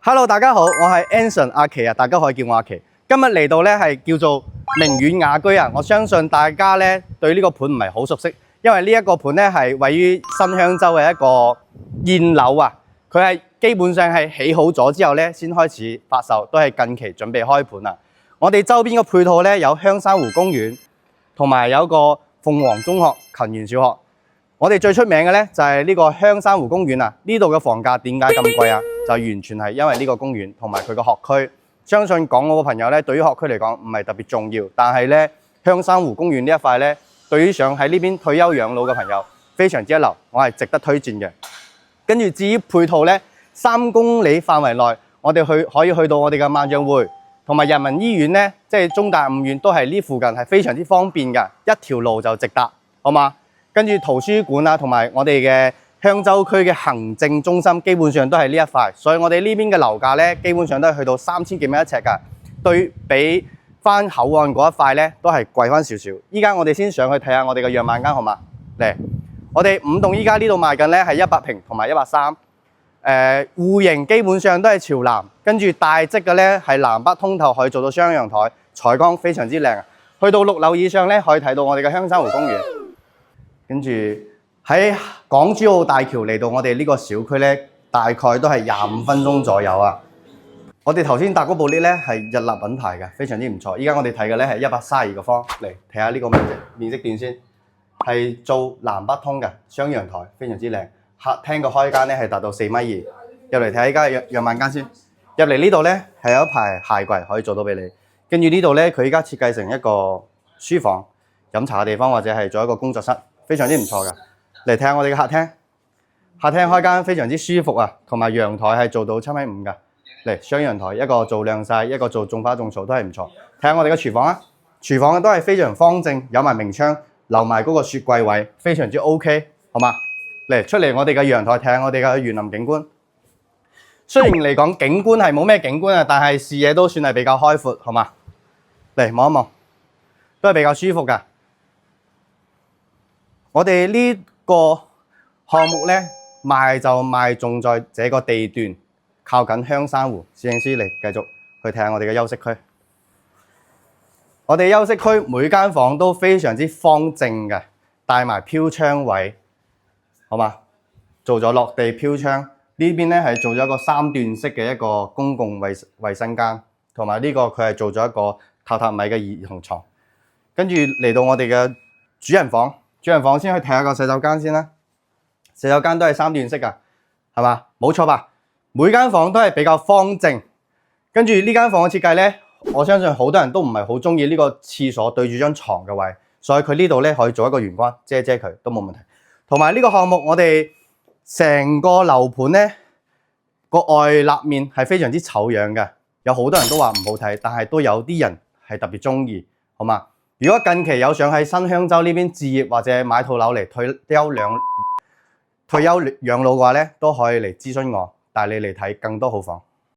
Hello， 大家好，我係 Anson 阿奇啊，大家可以叫我阿奇。今日嚟到咧係叫做明苑雅居啊，我相信大家咧對呢個盤唔係好熟悉，因為呢一個盤咧係位於新香洲嘅一個現樓啊，佢係基本上係起好咗之後咧先開始發售，都係近期準備開盤啊。我哋周邊嘅配套咧有香山湖公園，同埋有一個鳳凰中學、勤園小學。我哋最出名嘅咧就係呢個香山湖公園啊！呢度嘅房價點解咁貴啊？就完全係因為呢個公園同埋佢個學區。相信港澳嘅朋友咧，對於學區嚟講唔係特別重要，但係咧香山湖公園呢一塊咧，對於想喺呢邊退休養老嘅朋友非常之一流，我係值得推薦嘅。跟住至於配套咧，3公里範圍內，我哋可以去到我哋嘅萬象匯同埋人民醫院咧，即係中大五院都係呢附近，係非常之方便㗎，一條路就直達，好嘛？跟住圖書館啊，同埋我哋嘅香洲區嘅行政中心，基本上都係呢一塊，所以我哋呢邊嘅樓價咧，基本上都係去到3000幾蚊一尺㗎，對比翻口岸嗰一塊咧，都係貴翻少少。依家我哋先上去睇下我哋嘅樣板間，好嘛？嚟，我哋5棟依家呢度賣緊咧係100平同埋130，戶型基本上都係朝南，跟住大積嘅咧係南北通透，可以做到雙陽台，採光非常之靚。去到6樓以上咧，可以睇到我哋嘅香山湖公園。跟住喺港珠澳大橋嚟到我哋呢個小區咧，大概都係25分鐘左右啊。我哋頭先搭嗰部 lift 咧係日立品牌嘅，非常之唔錯。依家我哋睇嘅咧係132個方，嚟睇下呢個面積段先，係做南北通嘅雙陽台，非常之靚。客廳嘅開間咧係達到4.2米，入嚟睇下依家樣板間先。入嚟呢度咧係有一排鞋櫃可以做到俾你，跟住呢度咧佢依家設計成一個書房、飲茶嘅地方或者係做一個工作室。非常之唔錯㗎，嚟睇下我哋嘅客廳。客廳開間非常之舒服啊，同埋陽台係做到7.5米㗎。嚟雙陽台，一個做晾曬，一個做種花種草都係唔錯。睇下我哋嘅廚房啊，廚房都係非常方正，有埋明窗，留埋嗰個雪櫃位，非常之 OK， 好嘛？嚟出嚟我哋嘅陽台睇下我哋嘅園林景觀。雖然嚟講景觀係冇咩景觀啊，但係視野都算係比較開闊，好嘛？嚟望一望，都係比較舒服㗎。我哋呢個項目咧賣就賣中在這個地段，靠近香山湖。攝影師嚟繼續去睇下我哋嘅休息區。我哋休息區每間房都非常之方正嘅，帶埋飄窗位，好嘛？做咗落地飄窗，呢邊咧係做咗一個3段式嘅一個公共衛生間，同埋呢個佢係做咗一個榻榻米嘅兒童床。跟住嚟到我哋嘅主人房。主人房先去睇下個洗手間先啦，洗手間都係3段式㗎，係嘛？冇錯吧？每間房都係比較方正，跟住呢間房嘅設計咧，我相信好多人都唔係好中意呢個廁所對住張床嘅位，所以佢呢度咧可以做一個玄關遮佢都冇問題。同埋呢個項目，我哋成個樓盤咧個外立面係非常之醜樣嘅，有好多人都話唔好睇，但係都有啲人係特別中意，好嘛？如果近期有想喺新香洲呢邊置業或者買套樓嚟退休養老嘅話咧，都可以嚟諮詢我，帶你嚟睇更多好房。